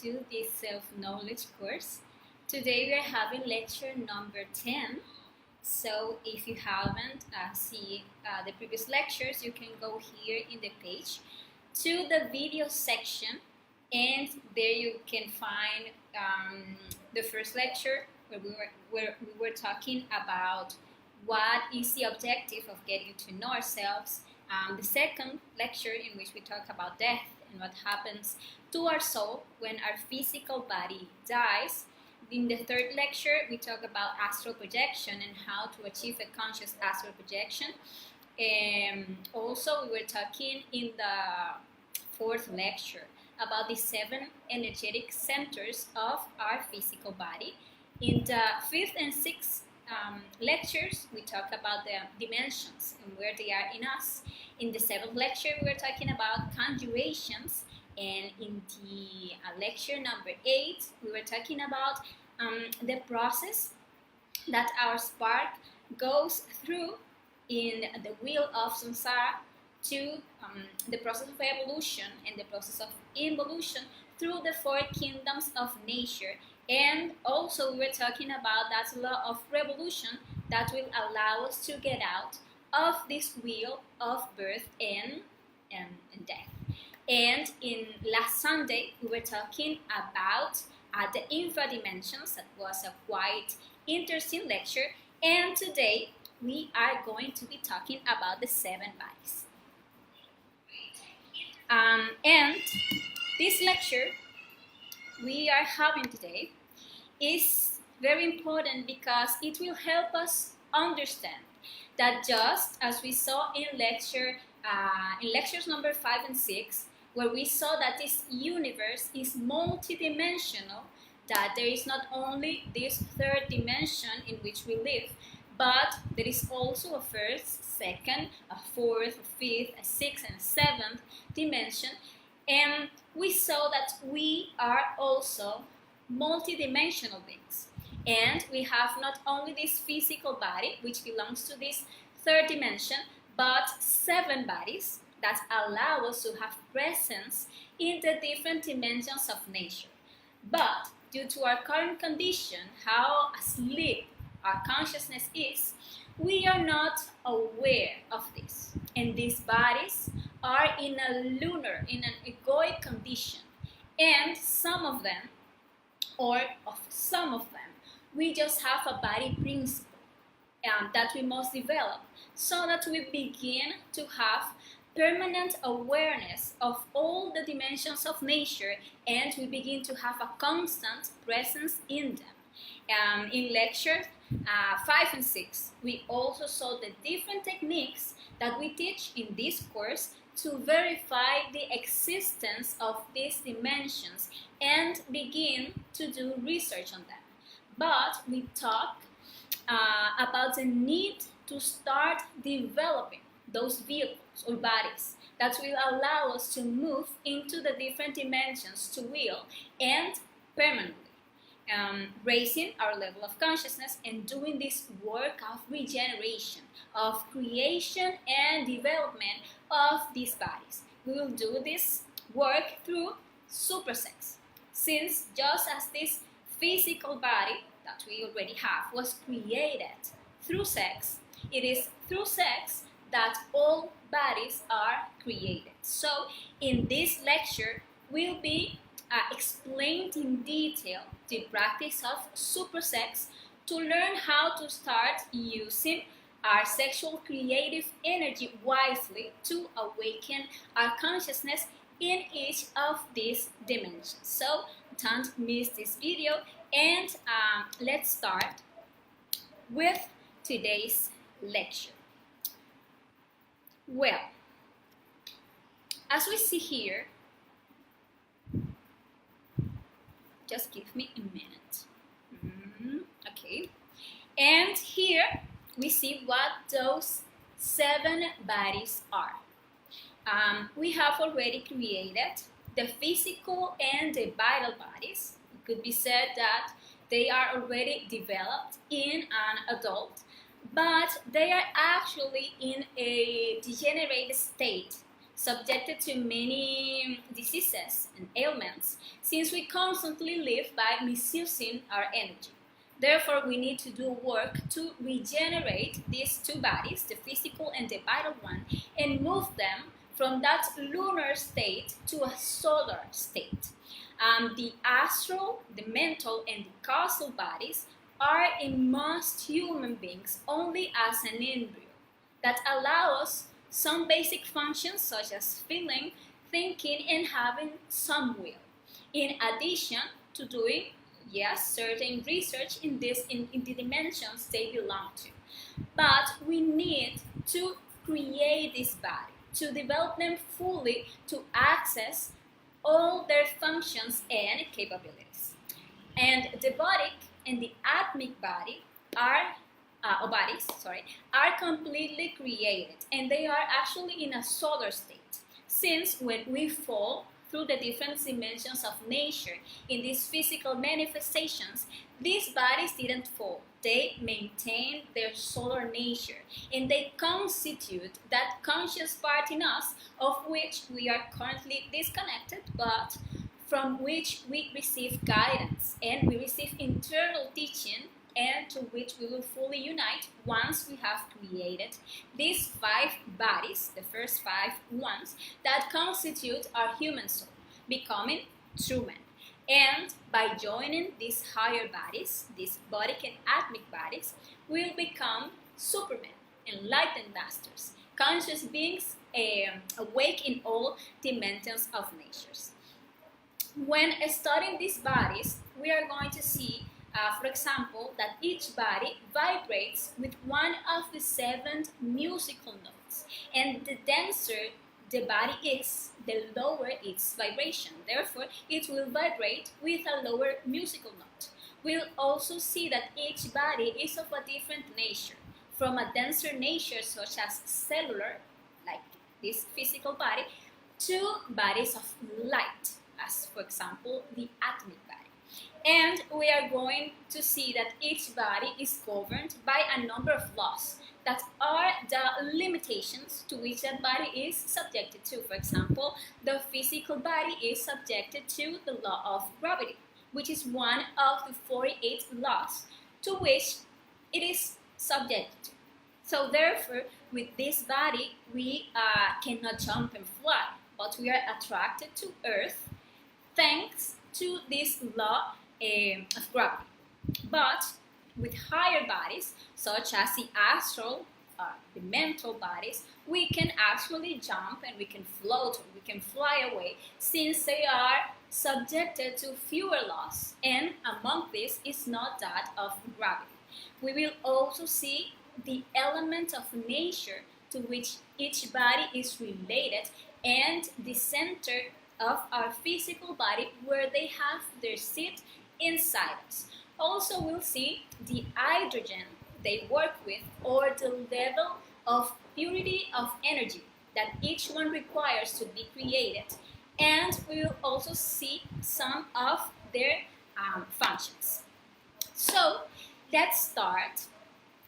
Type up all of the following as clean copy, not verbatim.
to this self-knowledge course. Today we are having lecture number 10. So if you haven't seen the previous lectures, you can go here in the page to the video section, and there you can find the first lecture where we were talking about what is the objective of getting to know ourselves. The second lecture in which we talk about death and what happens to our soul when our physical body dies. In the third lecture, we talk about astral projection and how to achieve a conscious astral projection. Also, we were talking in the fourth lecture about the 7 energetic centers of our physical body. In the fifth and sixth lectures, we talk about the dimensions and where they are in us. In the seventh lecture, we were talking about conjurations, and in the lecture number 8, we were talking about the process that our spark goes through in the wheel of samsara to the process of evolution and the process of involution through the 4 kingdoms of nature. And also we were talking about that law of revolution that will allow us to get out of this wheel of birth and death. And in last Sunday we were talking about the infra dimensions. That was a quite interesting lecture. And today we are going to be talking about the 7 bodies. And this lecture we are having today is very important because it will help us understand that, just as we saw in lectures number 5 and 6, where we saw that this universe is multidimensional, that there is not only this third dimension in which we live, but there is also a first, second, a fourth, a fifth, a sixth, and a seventh dimension. And we saw that we are also multidimensional beings. And we have not only this physical body, which belongs to this third dimension, but 7 bodies that allow us to have presence in the different dimensions of nature. But due to our current condition, how asleep our consciousness is, we are not aware of this. And these bodies are in an egoic condition. And some of them, we just have a body principle that we must develop so that we begin to have permanent awareness of all the dimensions of nature, and we begin to have a constant presence in them. In lectures 5 and 6, we also saw the different techniques that we teach in this course to verify the existence of these dimensions and begin to do research on them. But we talk about the need to start developing those vehicles or bodies that will allow us to move into the different dimensions to will and permanently, raising our level of consciousness and doing this work of regeneration, of creation and development of these bodies. We will do this work through Supra-sex, since just as this physical body that we already have was created through sex, it is through sex that all bodies are created. So in this lecture we'll be explained in detail the practice of Supra-sex to learn how to start using our sexual creative energy wisely to awaken our consciousness in each of these dimensions. So don't miss this video, and let's start with today's lecture. Well, as we see here, just give me a minute. Okay, and here we see what those 7 bodies are. We have already created the physical and the vital bodies. It could be said that they are already developed in an adult, but they are actually in a degenerated state subjected to many diseases and ailments, since we constantly live by misusing our energy. Therefore, we need to do work to regenerate these two bodies, the physical and the vital one, and move them from that lunar state to a solar state. The astral, the mental, and the causal bodies are in most human beings only as an embryo that allow us some basic functions such as feeling, thinking, and having some will. In addition to doing, yes, certain research in the dimensions they belong to. But we need to create this body, to develop them fully, to access all their functions and capabilities. And the bodic and the atmic body are are completely created, and they are actually in a solar state, since when we fall through the different dimensions of nature in these physical manifestations, these bodies didn't fall. They maintain their solar nature, and they constitute that conscious part in us of which we are currently disconnected, but from which we receive guidance and we receive internal teaching, and to which we will fully unite once we have created these 5 bodies, the first 5 ones, that constitute our human soul, becoming true men. And by joining these higher bodies, these bodic and atmic bodies, we'll become supermen, enlightened masters, conscious beings awake in all dimensions of natures. When studying these bodies, we are going to see for example, that each body vibrates with one of the 7 musical notes, and the denser the body is, the lower its vibration. Therefore, it will vibrate with a lower musical note. We'll also see that each body is of a different nature, from a denser nature such as cellular, like this physical body, to bodies of light, as for example, the atomic body. And we are going to see that each body is governed by a number of laws that are the limitations to which that body is subjected to. For example, the physical body is subjected to the law of gravity, which is one of the 48 laws to which it is subjected to. So therefore, with this body, we cannot jump and fly, but we are attracted to Earth thanks to this law of gravity. But with higher bodies, such as the astral, the mental bodies, we can actually jump and we can float or we can fly away, since they are subjected to fewer laws, and among these is not that of gravity. We will also see the element of nature to which each body is related, and the center of our physical body where they have their seat inside us. Also, we'll see the hydrogen they work with, or the level of purity of energy that each one requires to be created, and we will also see some of their functions. So let's start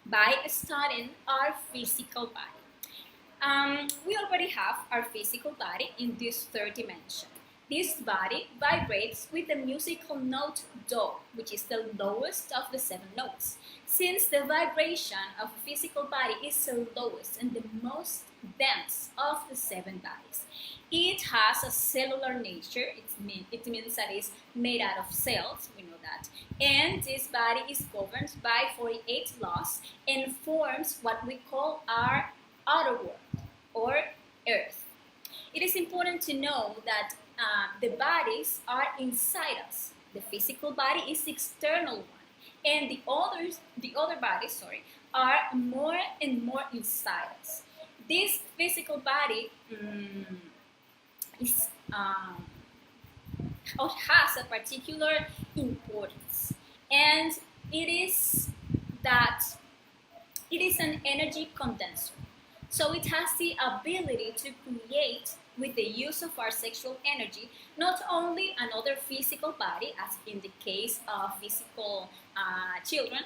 by studying our physical body. We already have our physical body in this third dimension. This body vibrates with the musical note Do, which is the lowest of the 7 notes. Since the vibration of a physical body is the lowest and the most dense of the 7 bodies, it has a cellular nature. It means that it's made out of cells, we know that. And this body is governed by 48 laws and forms what we call our outer world, or Earth. It is important to know that the bodies are inside us. The physical body is the external one, and the other bodies, are more and more inside us. This physical body has a particular importance, and it is an energy condenser. So it has the ability to create, with the use of our sexual energy, not only another physical body, as in the case of physical children,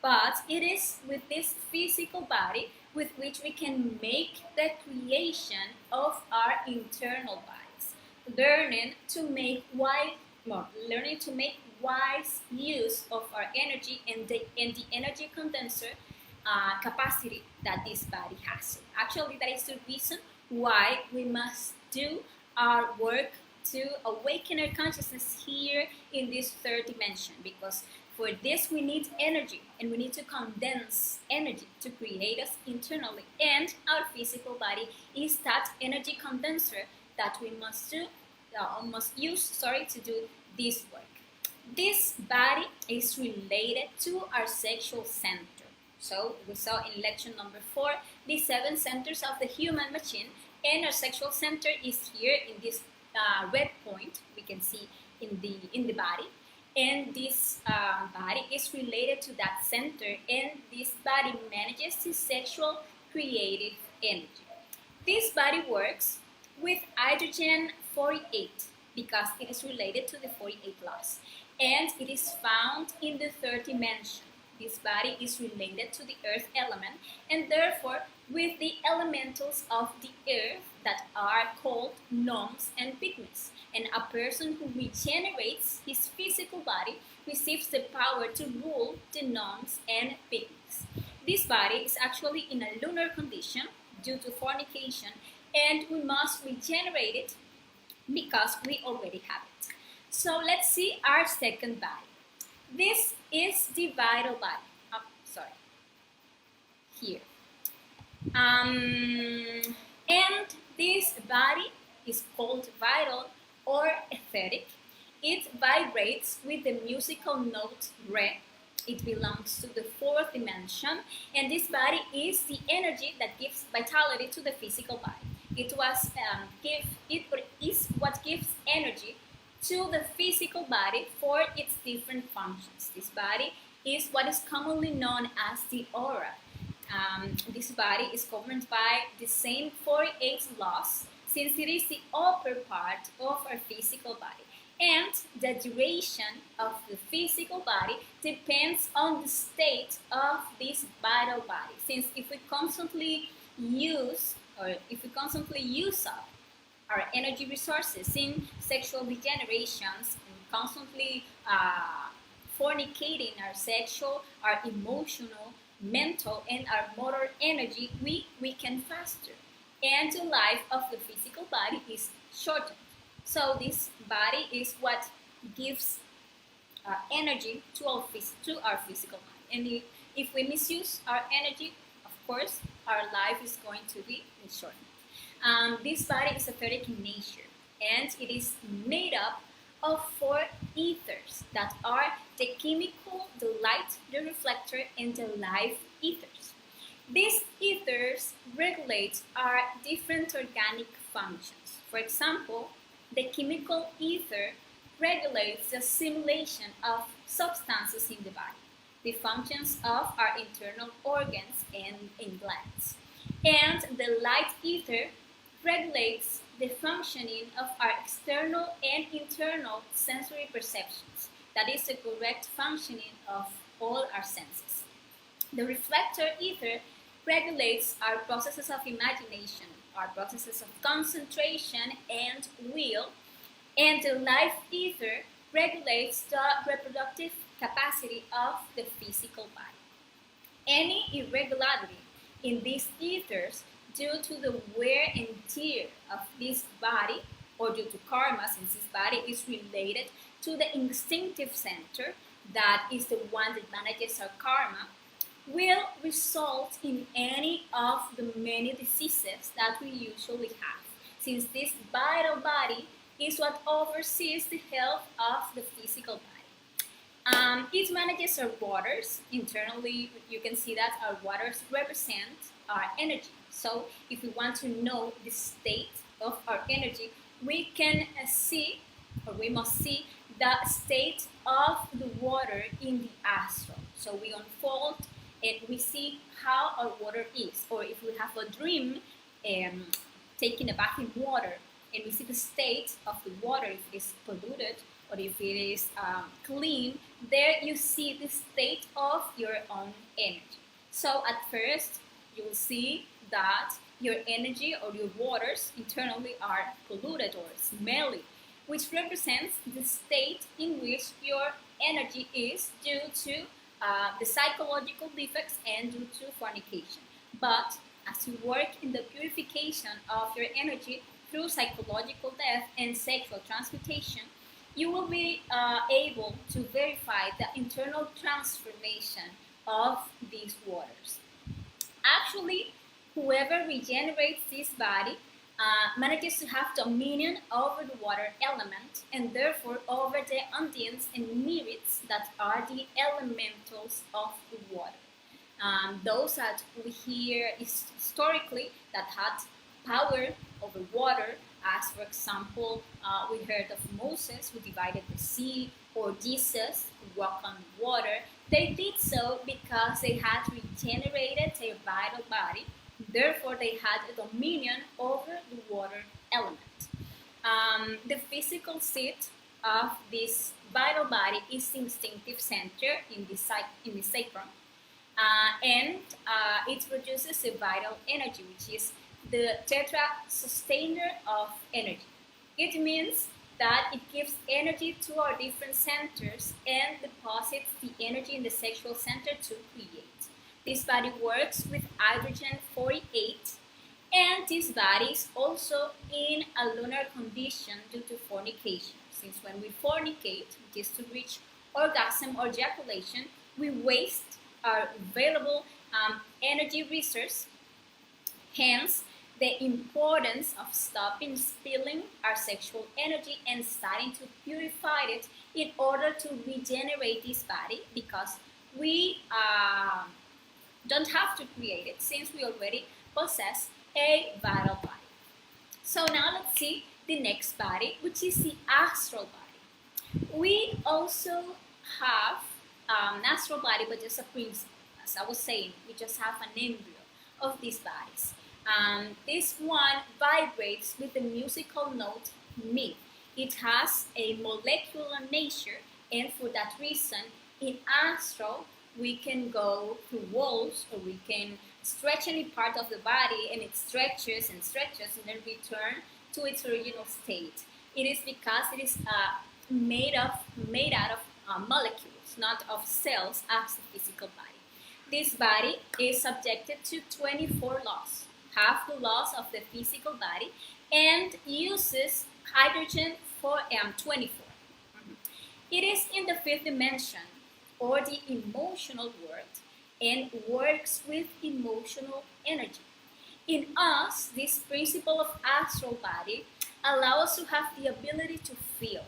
But it is with this physical body with which we can make the creation of our internal bodies, learning to make wise use of our energy and the energy condenser capacity that this body has. Actually, that is the reason why we must do our work to awaken our consciousness here in this third dimension, because for this we need energy, and we need to condense energy to create us internally, and our physical body is that energy condenser that we must use to do this work. This body is related to our sexual center. So we saw in lecture number 4 the 7 centers of the human machine, and our sexual center is here in this red point we can see in the body, and this body is related to that center, and this body manages the sexual creative energy. This body works with hydrogen 48 because it is related to the 48 laws, and it is found in the third dimension. This body is related to the earth element, and therefore with the elementals of the earth that are called gnomes and pygmies. And a person who regenerates his physical body receives the power to rule the gnomes and pygmies. This body is actually in a lunar condition due to fornication, and we must regenerate it because we already have it. So let's see our second body. This is the vital body. Here. And this body is called vital or etheric. It vibrates with the musical note re. It belongs to the fourth dimension, and this body is the energy that gives vitality to the physical body. It is what gives energy to the physical body for its different functions. This body is what is commonly known as the aura. This body is governed by the same 48 laws, since it is the upper part of our physical body. And the duration of the physical body depends on the state of this vital body. Since if we constantly use up our energy resources in sexual degenerations, and constantly fornicating our sexual, our emotional, mental, and our motor energy, we weaken faster, and the life of the physical body is shortened. So this body is what gives energy to our physical body. And if we misuse our energy, of course, our life is going to be shortened. This body is etheric in nature, and it is made up of 4 ethers that are the chemical, the light, the reflector, and the life ethers. These ethers regulate our different organic functions. For example, the chemical ether regulates the assimilation of substances in the body, the functions of our internal organs and glands. And the light ether regulates the functioning of our external and internal sensory perceptions. That is the correct functioning of all our senses. The reflector ether regulates our processes of imagination, our processes of concentration and will, and the life ether regulates the reproductive capacity of the physical body. Any irregularity in these ethers due to the wear and tear of this body, or due to karma, since this body is related to the instinctive center, that is the one that manages our karma, will result in any of the many diseases that we usually have, since this vital body is what oversees the health of the physical body. It manages our waters. Internally, you can see that our waters represent our energy. So if we want to know the state of our energy, we can see, or we must see, the state of the water in the astral. So we unfold and we see how our water is. Or if we have a dream taking a bath in water, and we see the state of the water, if it is polluted or if it is clean, there you see the state of your own energy. So at first, you'll see that your energy or your waters internally are polluted or smelly, which represents the state in which your energy is due to the psychological defects and due to fornication. But as you work in the purification of your energy through psychological death and sexual transmutation, you will be able to verify the internal transformation of these waters. Actually, whoever regenerates this body manages to have dominion over the water element and therefore over the undines and mirids that are the elementals of the water. Those that we hear historically that had power over water, as for example, we heard of Moses who divided the sea, or Jesus who walked on water. They did so because they had regenerated their vital body. Therefore, they had a dominion over the water element. The physical seat of this vital body is the instinctive center in the sacrum, and it produces a vital energy, which is the tetra sustainer of energy. It means that it gives energy to our different centers and deposits the energy in the sexual center to create. This body works with hydrogen 48, and this body is also in a lunar condition due to fornication. Since when we fornicate, which is to reach orgasm or ejaculation, we waste our available energy resource. Hence, the importance of stopping spilling our sexual energy and starting to purify it in order to regenerate this body, because we don't have to create it since we already possess a vital body. So now let's see the next body, which is the astral body. We also have an astral body, but just a principle. As I was saying, we just have an embryo of these bodies. This one vibrates with the musical note Mi. It has a molecular nature, and for that reason, in astral, we can go through walls, or we can stretch any part of the body, and it stretches and stretches and then return to its original state. It is because it is made out of molecules, not of cells, as the physical body. This body is subjected to 24 laws, half the laws of the physical body, and uses hydrogen for 24. It is in the fifth dimension, or the emotional world, and works with emotional energy. In us, this principle of astral body allows us to have the ability to feel,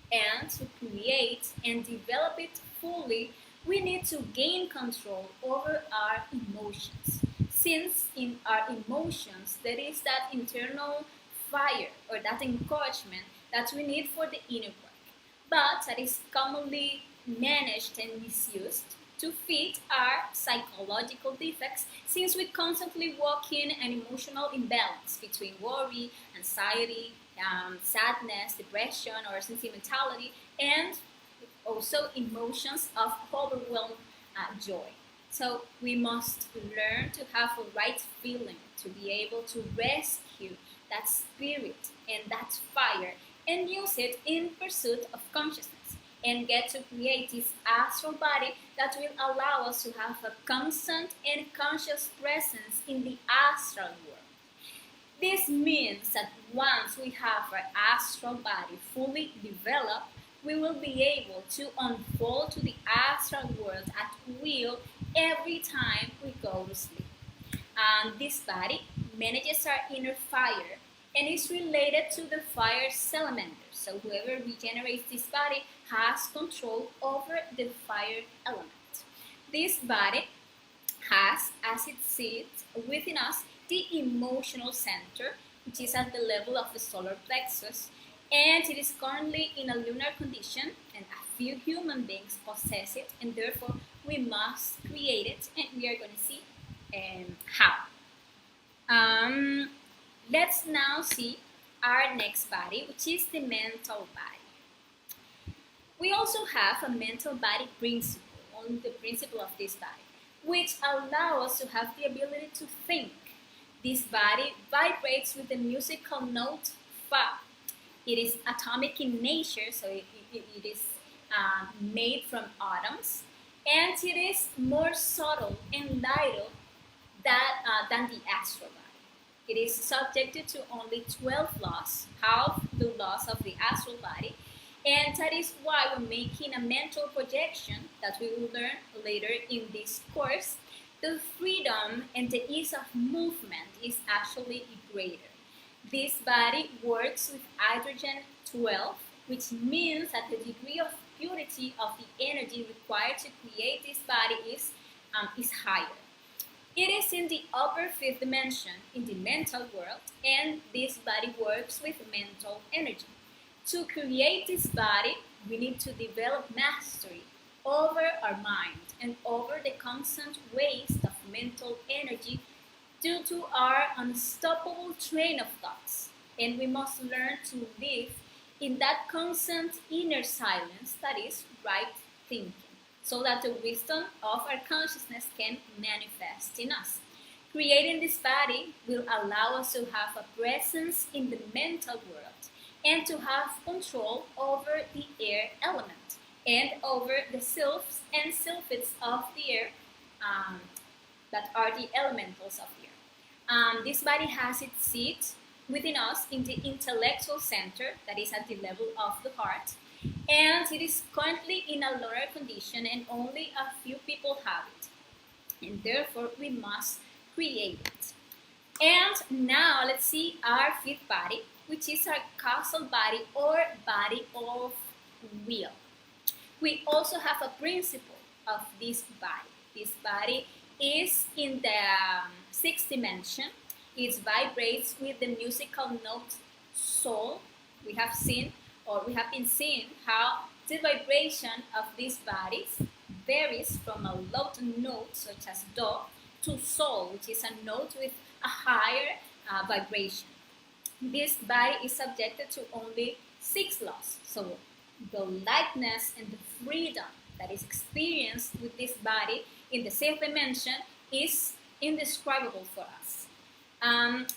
and to create and develop it fully. We need to gain control over our emotions, since in our emotions there is that internal fire or that encouragement that we need for the inner work, but that is commonly managed and misused to fit our psychological defects, since we constantly walk in an emotional imbalance between worry, anxiety, sadness, depression, or sentimentality, and also emotions of overwhelmed joy. So we must learn to have a right feeling to be able to rescue that spirit and that fire and use it in pursuit of consciousness, and get to create this astral body that will allow us to have a constant and conscious presence in the astral world. This means that once we have our astral body fully developed, we will be able to unfold to the astral world at will every time we go to sleep. This body manages our inner fire and is related to the fire salamander. So whoever regenerates this body has control over the fire element. This body has as its seat within us the emotional center, which is at the level of the solar plexus, and it is currently in a lunar condition, and a few human beings possess it, and therefore we must create it, and we are going to see how. Let's now see our next body, which is the mental body. We also have a mental body principle, only the principle of this body, which allows us to have the ability to think. This body vibrates with the musical note fa. It is atomic in nature, so it is made from atoms, and it is more subtle and lighter than the astral body. It is subjected to only 12 laws, half the laws of the astral body, and that is why when making a mental projection that we will learn later in this course, the freedom and the ease of movement is actually greater. This body works with hydrogen 12, which means that the degree of purity of the energy required to create this body is higher. It is in the upper fifth dimension, in the mental world, and this body works with mental energy. To create this body, we need to develop mastery over our mind and over the constant waste of mental energy due to our unstoppable train of thoughts. And we must learn to live in that constant inner silence that is right thinking, so that the wisdom of our consciousness can manifest in us. Creating this body will allow us to have a presence in the mental world and to have control over the air element and over the sylphs and sylphids of the air that are the elementals of the air. This body has its seat within us in the intellectual center, that is at the level of the heart, and it is currently in a lower condition and only a few people have it, and therefore we must create it. And now let's see our fifth body, which is our causal body or body of will. We also have a principle of this body. This body is in the sixth dimension. It vibrates with the musical note sol. We have been seeing how the vibration of these bodies varies from a low note such as do to sol, which is a note with a higher vibration. This body is subjected to only 6 laws. So the lightness and the freedom that is experienced with this body in the sixth dimension is indescribable for us.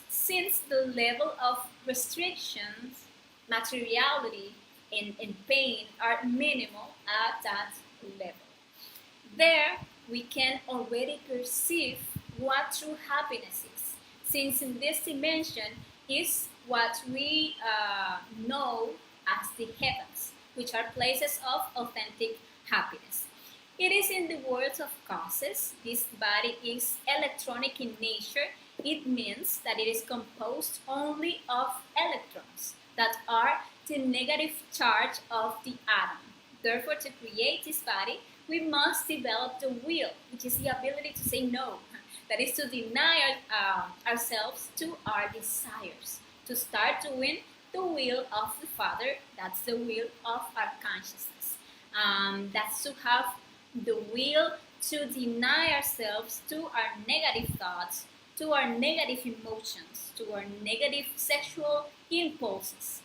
Since the level of restrictions, materiality, and pain are minimal at that level. There, we can already perceive what true happiness is, since in this dimension is what we know as the heavens, which are places of authentic happiness. It is in the world of causes. This body is electronic in nature. It means that it is composed only of electrons that are the negative charge of the atom. Therefore, to create this body, we must develop the will, which is the ability to say no. That is to deny ourselves to our desires, to start doing the will of the Father. That's the will of our consciousness. That's to have the will to deny ourselves to our negative thoughts, to our negative emotions, to our negative sexual impulses.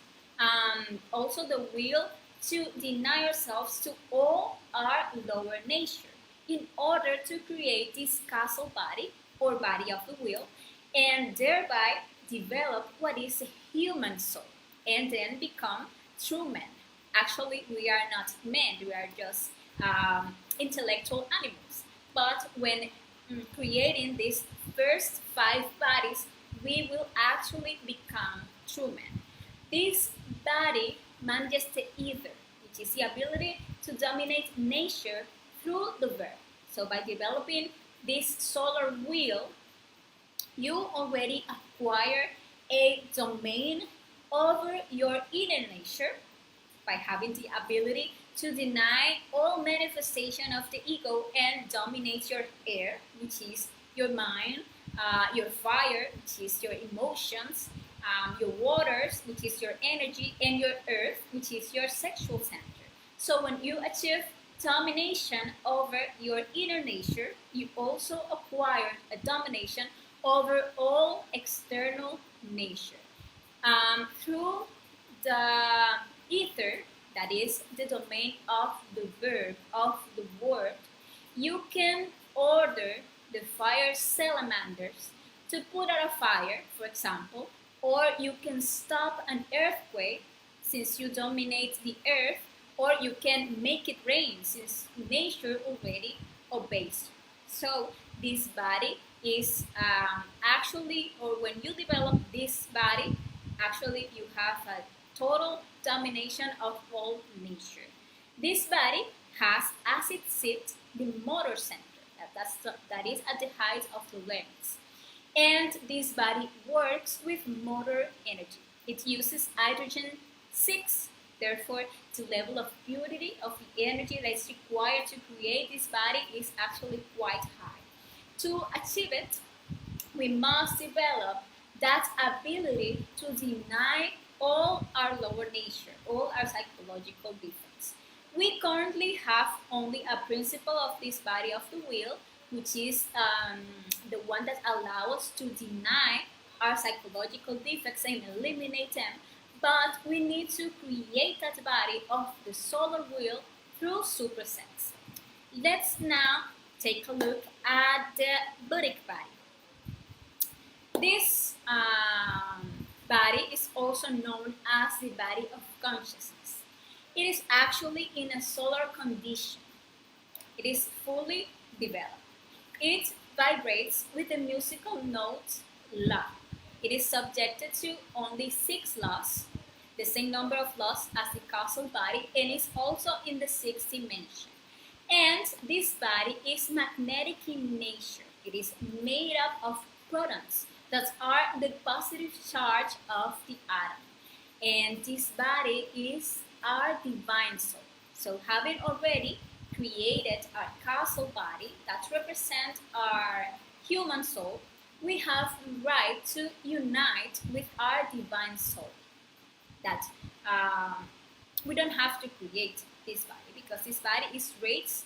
Also the will to deny ourselves to all our lower nature in order to create this causal body or body of the will, and thereby develop what is a human soul and then become true men. Actually, we are not men, we are just intellectual animals. But when creating these first 5 bodies, we will actually become true men. This body manages the ether, which is the ability to dominate nature through the verb. So by developing this solar wheel, you already acquire a domain over your inner nature by having the ability to deny all manifestation of the ego and dominate your air, which is your mind, your fire, which is your emotions, your waters, which is your energy, and your earth, which is your sexual center. So when you achieve domination over your inner nature, you also acquire a domination over all external nature. Through the ether, that is the domain of the verb, of the word, you can order the fire salamanders to put out a fire, for example, or you can stop an earthquake since you dominate the earth, or you can make it rain since nature already obeys you. So this body is actually, or when you develop this body, actually you have a total domination of all nature. This body has as its seat the motor center, that is at the height of the larynx. And this body works with motor energy. It uses hydrogen 6, therefore the level of purity of the energy that is required to create this body is actually quite high. To achieve it, we must develop that ability to deny all our lower nature, all our psychological defects. We currently have only a principle of this body of the will, which is the one that allows us to deny our psychological defects and eliminate them, but we need to create that body of the solar will through supra-sex. Let's now take a look at the buddhic body. This body is also known as the body of consciousness. It is actually in a solar condition. It is fully developed. It vibrates with the musical note La. It is subjected to only 6 laws, the same number of laws as the causal body, and is also in the 6th dimension. And this body is magnetic in nature. It is made up of protons that are the positive charge of the atom. And this body is our divine soul. So having already created our causal body that represents our human soul, we have the right to unite with our divine soul. That we don't have to create this body because this body is raised,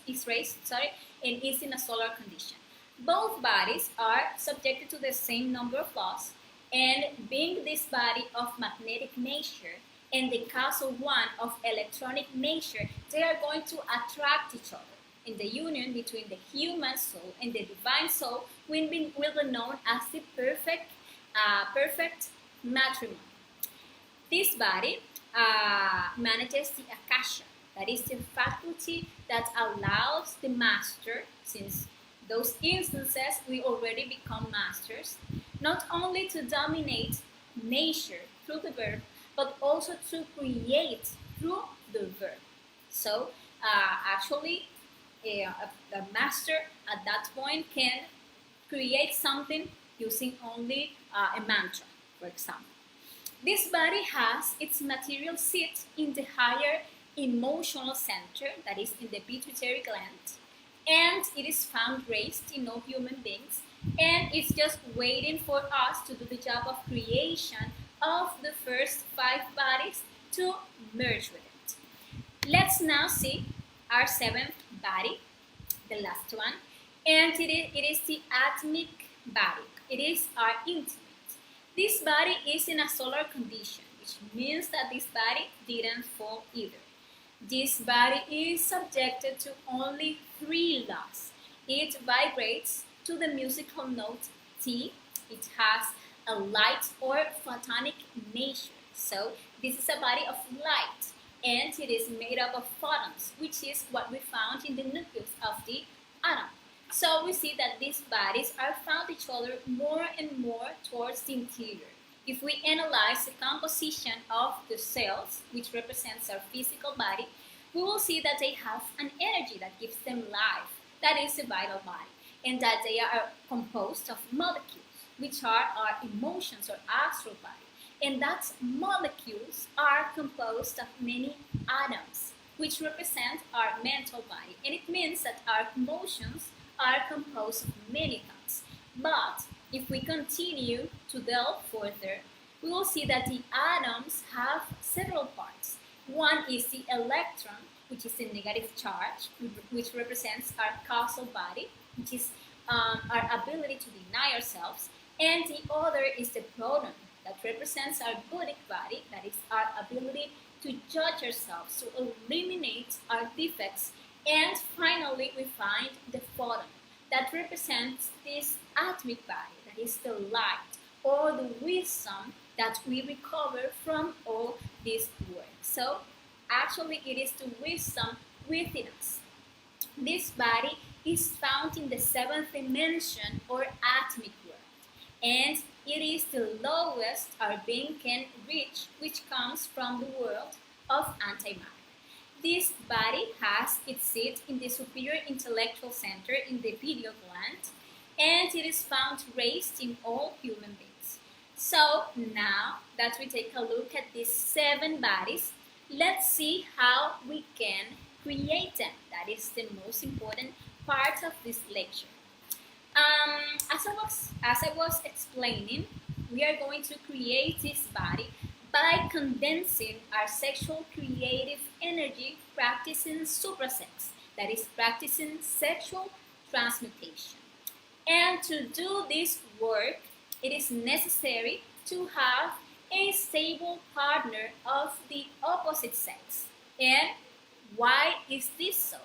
and is in a solar condition. Both bodies are subjected to the same number of laws, and being this body of magnetic nature and the causal one of electronic nature, they are going to attract each other. And the union between the human soul and the divine soul will be known as the perfect matrimony. This body manages the akasha, that is the faculty that allows the master, since those instances we already become masters, not only to dominate nature through the verb, but also to create through the verb. So actually a master at that point can create something using only a mantra, for example. This body has its material seat in the higher emotional center, that is in the pituitary gland, and it is found raised in all human beings, and it's just waiting for us to do the job of creation of the first 5 bodies to merge with it. Let's now see our 7th body, the last one, and it is the atmic body. It is our intimate. This body is in a solar condition, which means that this body didn't fall either. This body is subjected to only 3 laws. It vibrates to the musical note T. It has a light or photonic nature. So this is a body of light, and it is made up of photons, which is what we found in the nucleus of the atom. So we see that these bodies are found each other more and more towards the interior. If we analyze the composition of the cells, which represents our physical body, we will see that they have an energy that gives them life. That is the vital body. And that they are composed of molecules, which are our emotions or astral body. And that molecules are composed of many atoms, which represent our mental body. And it means that our emotions are composed of many thoughts. But if we continue to delve further, we will see that the atoms have several parts. One is the electron, which is the negative charge, which represents our causal body, which is our ability to deny ourselves. And the other is the proton, that represents our buddhic body, that is our ability to judge ourselves, to eliminate our defects, and finally we find the photon that represents this atomic body, that is the light or the wisdom that we recover from all this work. So actually it is the wisdom within us. This body is found in the seventh dimension or atomic world, and it is the lowest our being can reach, which comes from the world of antimatter. This body has its seat in the superior intellectual center in the pineal gland, and it is found raised in all human beings. So now that we take a look at these 7 bodies, let's see how we can create them. That is the most important part of this lecture. As I was explaining, we are going to create this body by condensing our sexual creative energy, practicing supra-sex, that is practicing sexual transmutation. And to do this work, it is necessary to have a stable partner of the opposite sex. And why is this so?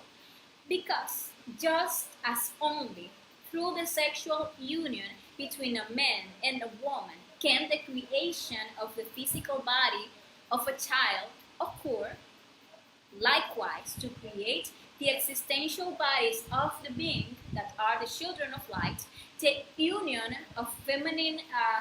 Because just as only through the sexual union between a man and a woman can the creation of the physical body of a child occur, likewise to create the existential bodies of the being that are the children of light, the union of feminine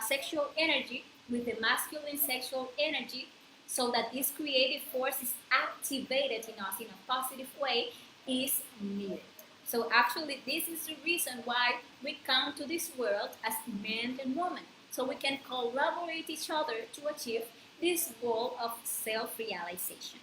sexual energy with the masculine sexual energy, so that this creative force is activated in us in a positive way, is needed. So actually this is the reason why we come to this world as men and women, so we can collaborate each other to achieve this goal of self-realization.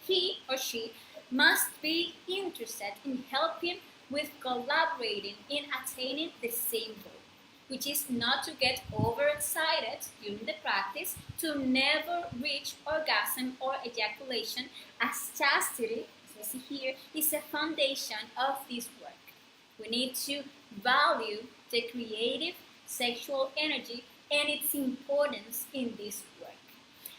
He or she must be interested in helping with collaborating in attaining the same goal, which is not to get overexcited during the practice, to never reach orgasm or ejaculation, as chastity, as we see here, is a foundation of this work. We need to value the creative sexual energy and its importance in this work.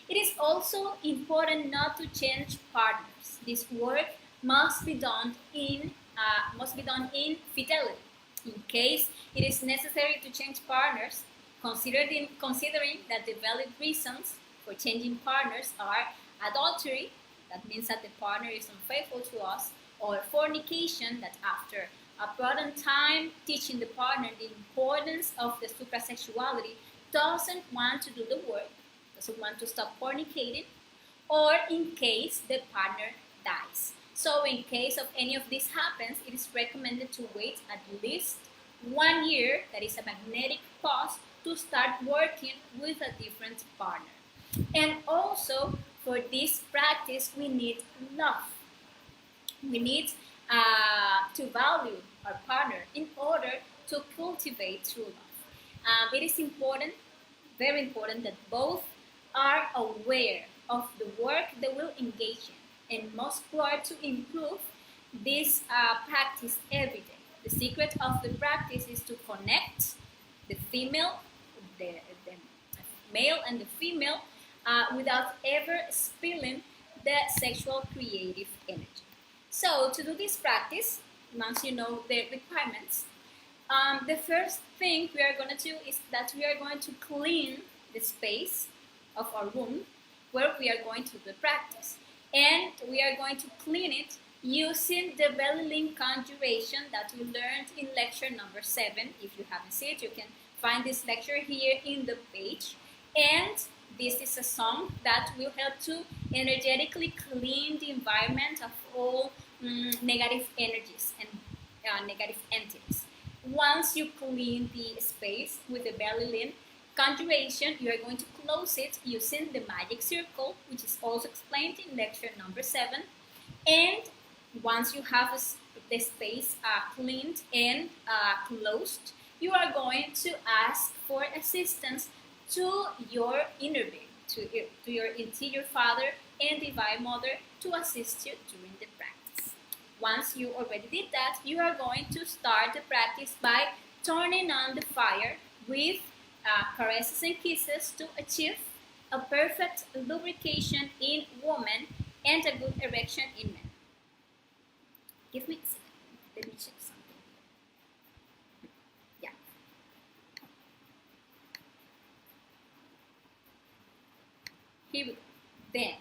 It is also important not to change partners. This work must be done in fidelity. In case it is necessary to change partners, considering that the valid reasons for changing partners are adultery, that means that the partner is unfaithful to us, or fornication, that after a prudent time teaching the partner the importance of the suprasexuality, doesn't want to do the work, doesn't want to stop fornicating, or in case the partner dies. So in case of any of this happens, it is recommended to wait at least 1 year, that is a magnetic pause, to start working with a different partner. And also for this practice we need love. We need to value our partner in order to cultivate true love. It is important, very important, that both are aware of the work they will engage in and must work to improve this practice every day. The secret of the practice is to connect the female, the male and the female without ever spilling the sexual creative energy. So to do this practice, once you know the requirements, the first thing we are going to do is that we are going to clean the space of our room where we are going to do the practice. And we are going to clean it using the belly link conjuration that we learned in lecture number 7. If you haven't seen it, you can find this lecture here in the page. And this is a song that will help to energetically clean the environment of all negative energies and negative entities. Once you clean the space with the belly link conjuration, you are going to close it using the magic circle, which is also explained in lecture number 7. And once you have the space cleaned and closed, you are going to ask for assistance to your inner being, to your interior Father and Divine Mother, to assist you during the practice. Once you already did that, you are going to start the practice by turning on the fire with caresses and kisses to achieve a perfect lubrication in women and a good erection in men. Give me a second. Let me check something. Yeah. Here we go. Then.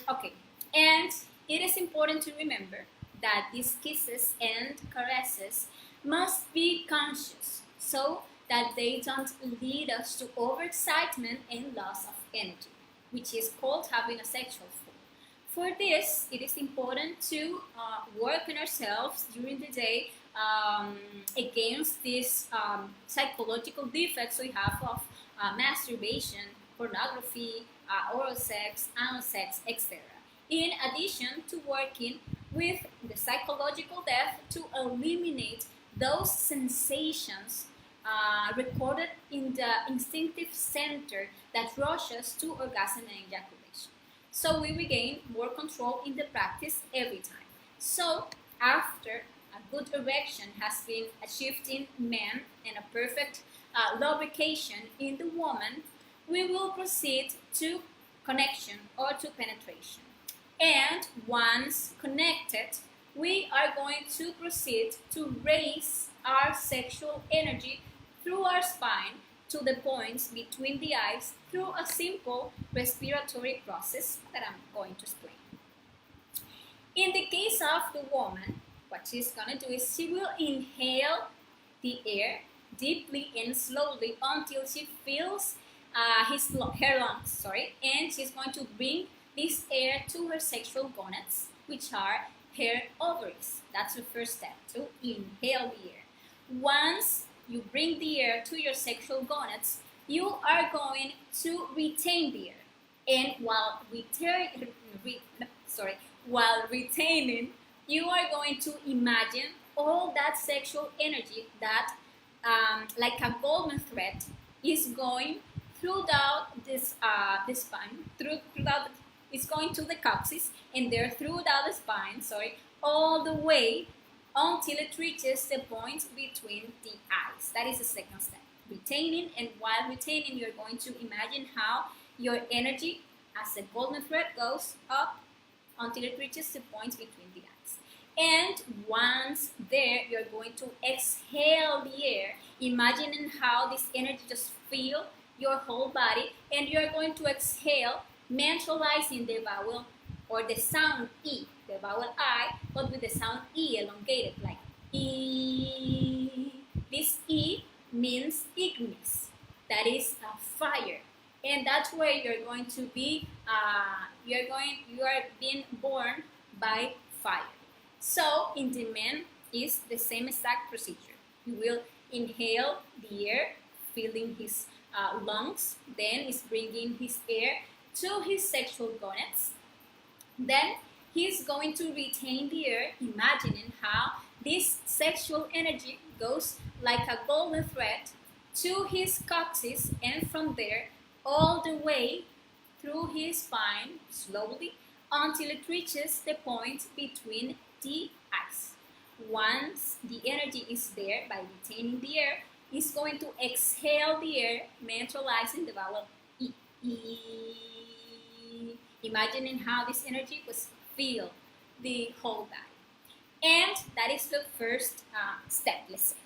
Okay. And it is important to remember that these kisses and caresses must be conscious so that they don't lead us to overexcitement and loss of energy, which is called having a sexual flow. For this, it is important to work on ourselves during the day against these psychological defects we have of masturbation, pornography, oral sex, anal sex, etc. In addition to working with the psychological death to eliminate those sensations recorded in the instinctive center that rushes to orgasm and ejaculation. So we regain more control in the practice every time. So after a good erection has been achieved in men and a perfect lubrication in the woman, we will proceed to connection or to penetration. And once connected, we are going to proceed to raise our sexual energy through our spine to the points between the eyes through a simple respiratory process that I'm going to explain. In the case of the woman, what she's going to do is she will inhale the air deeply and slowly until she fills her lungs, and she's going to bring this air to her sexual gonads, which are her ovaries. That's the first step, to inhale the air. Once you bring the air to your sexual gonads, you are going to retain the air. And while retaining, you are going to imagine all that sexual energy that, like a golden thread, is going throughout this spine, it's going to the coccyx, and there throughout the spine, all the way until it reaches the point between the eyes. That is the second step, retaining. And while retaining, you're going to imagine how your energy as a golden thread goes up until it reaches the point between the eyes. And once there, you're going to exhale the air, imagining how this energy just fills your whole body, and you're going to exhale, mentalizing the vowel or the sound E, the vowel I, but with the sound E elongated, like E. This E means ignis, that is a fire, and that's where you're going to be. You are being born by fire. So in the man is the same exact procedure. You will inhale the air, filling his lungs, then is bringing his air to his sexual gonads. Then he's going to retain the air, imagining how this sexual energy goes like a golden thread to his coccyx, and from there all the way through his spine slowly until it reaches the point between the eyes. Once the energy is there, by retaining the air, he's going to exhale the air, mentalizing the vowel E. E. Imagining how this energy was filled the whole body. And that is the first step, let's say.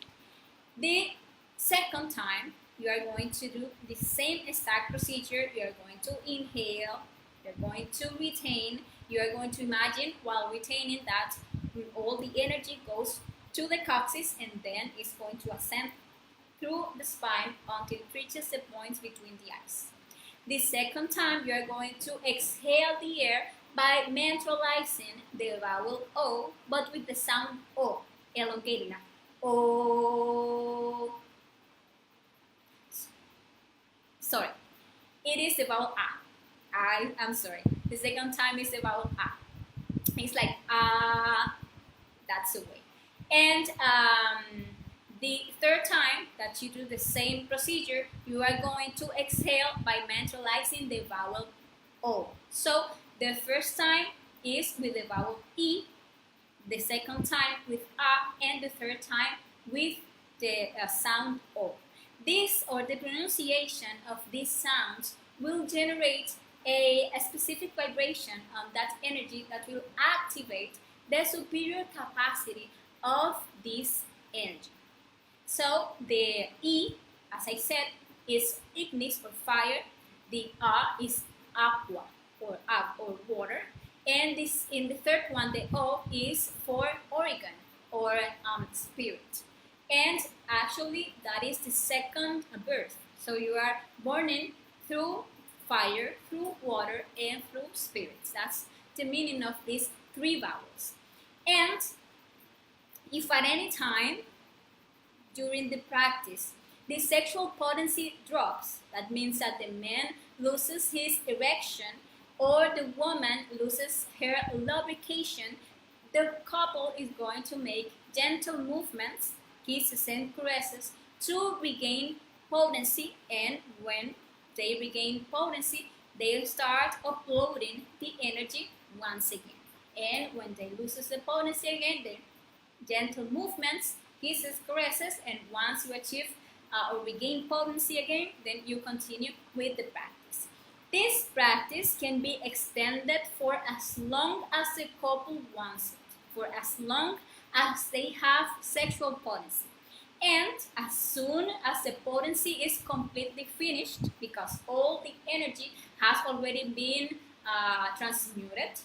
The second time, you are going to do the same exact procedure. You are going to inhale, you're going to retain, you are going to imagine while retaining that all the energy goes to the coccyx, and then it's going to ascend through the spine until it reaches the point between the eyes. The second time, you are going to exhale the air by mentalizing the vowel O, but with the sound O, elongated. O. Sorry, it is the vowel A. I'm sorry. The second time is the vowel A. It's like that's the way. And the third time that you do the same procedure, you are going to exhale by mentalizing the vowel O. So the first time is with the vowel E, the second time with A, and the third time with the sound O. This or the pronunciation of these sounds will generate a specific vibration on that energy that will activate the superior capacity of this energy. So the E, as I said, is ignis or fire. The A is aqua or water. And this in the third one, the O is for organ or spirit. And actually, that is the second birth. So you are born in through fire, through water, and through spirits. That's the meaning of these three vowels. And if at any time during the practice the sexual potency drops, that means that the man loses his erection or the woman loses her lubrication, the couple is going to make gentle movements, kisses and caresses, to regain potency. And when they regain potency, they start uploading the energy once again. And when they lose the potency again, the gentle movements, kisses, caresses, and once you achieve or regain potency again, then you continue with the practice. This practice can be extended for as long as the couple wants it, for as long as they have sexual potency. And as soon as the potency is completely finished, because all the energy has already been transmuted,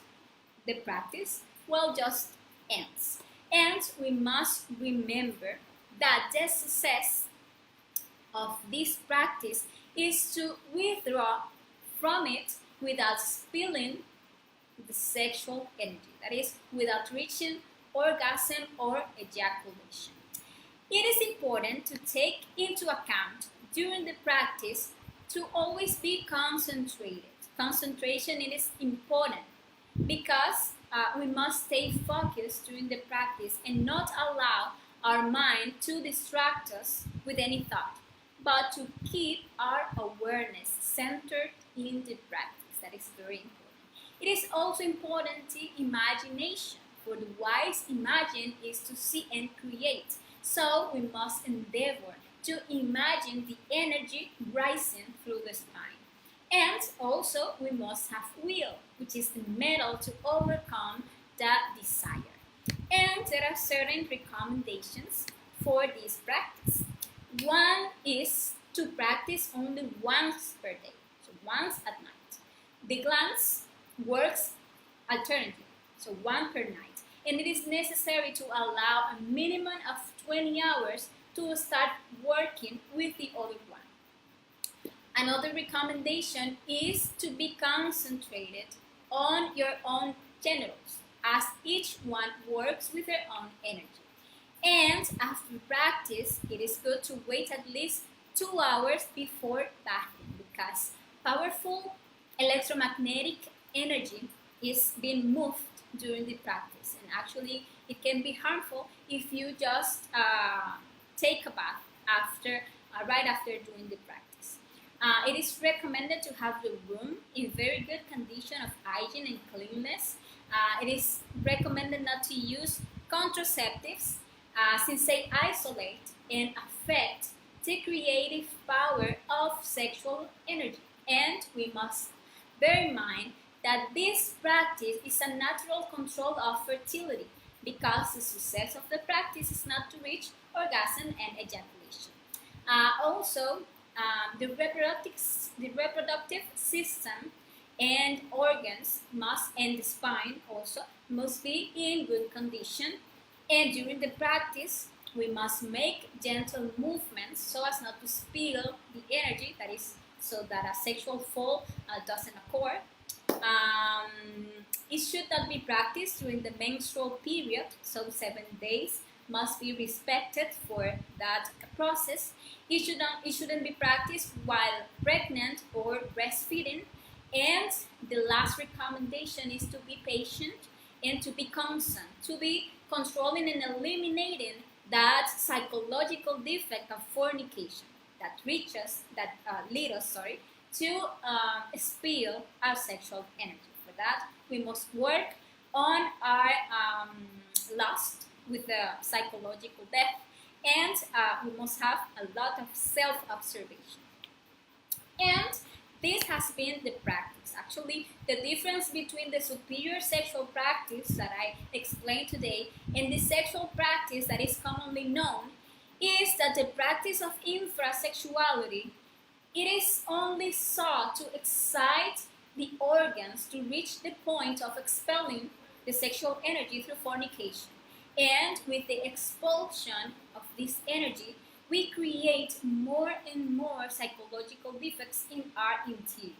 the practice will just ends. And we must remember that the success of this practice is to withdraw from it without spilling the sexual energy, that is, without reaching orgasm or ejaculation. It is important to take into account during the practice to always be concentrated. Concentration is important because we must stay focused during the practice and not allow our mind to distract us with any thought, but to keep our awareness centered in the practice. That is very important. It is also important to imagination, for the wise imagine is to see and create. So we must endeavor to imagine the energy rising through the spine. And also we must have will, which is the metal to overcome that desire. And there are certain recommendations for this practice. One is to practice only once per day, so once at night. The glance works alternatively, so one per night. And it is necessary to allow a minimum of 20 hours to start working with the other one. Another recommendation is to be concentrated on your own genitals, as each one works with their own energy. And after practice, it is good to wait at least 2 hours before bathing, because powerful electromagnetic energy is being moved during the practice, and actually it can be harmful if you just take a bath right after doing the practice. It is recommended to have the room in very good condition of hygiene and cleanliness. It is recommended not to use contraceptives since they isolate and affect the creative power of sexual energy. And we must bear in mind that this practice is a natural control of fertility, because the success of the practice is not to reach orgasm and ejaculation. The reproductive system and organs and the spine also must be in good condition. And during the practice, we must make gentle movements so as not to spill the energy, that is, so that a sexual fall doesn't occur. It should not be practiced during the menstrual period, so 7 days must be respected for that process. It shouldn't be practiced while pregnant or breastfeeding. And the last recommendation is to be patient and to be constant, to be controlling and eliminating that psychological defect of fornication that leads us to spill our sexual energy. For that, we must work on our lust with the psychological depth, and we must have a lot of self-observation. And this has been the practice. Actually, the difference between the superior sexual practice that I explained today and the sexual practice that is commonly known is that the practice of infrasexuality, it is only sought to excite the organs to reach the point of expelling the sexual energy through fornication. And with the expulsion of this energy, we create more and more psychological defects in our interior.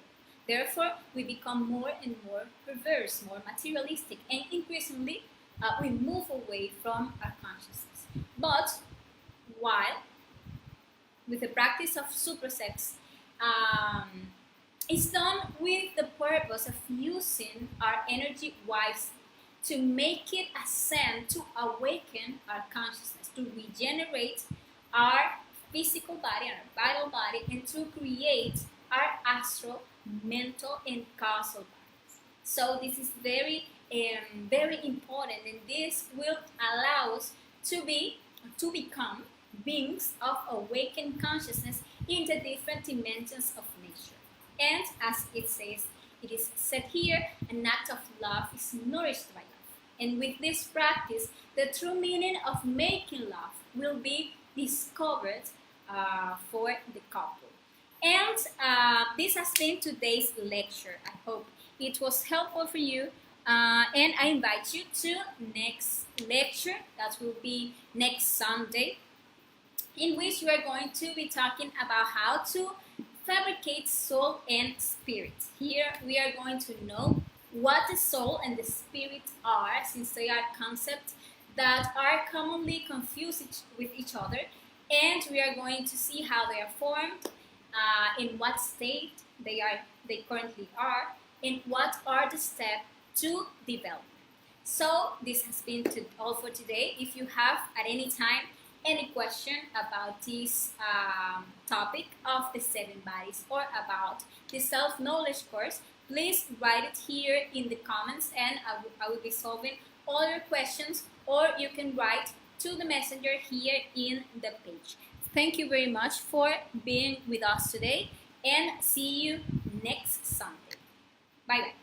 Therefore, we become more and more perverse, more materialistic, and increasingly we move away from our consciousness. But while with the practice of supra-sex, is done with the purpose of using our energy wisely to make it ascend, to awaken our consciousness, to regenerate our physical body and our vital body, and to create our astral, mental, and causal bodies. So this is very, very important, and this will allow us to become beings of awakened consciousness in the different dimensions of nature. And as it is said here, an act of love is nourished by love. And with this practice, the true meaning of making love will be discovered for the couple. And this has been today's lecture. I hope it was helpful for you. And I invite you to next lecture, that will be next Sunday, in which we are going to be talking about how to fabricate soul and spirit. Here we are going to know what the soul and the spirit are, since they are concepts that are commonly confused with each other, and we are going to see how they are formed, in what state they currently are, and what are the steps to develop. So this has been all for today. If you have at any time any question about this topic of the 7 bodies or about the self-knowledge course, please write it here in the comments, and I will be solving all your questions, or you can write to the messenger here in the page. Thank you very much for being with us today, and see you next Sunday. Bye bye.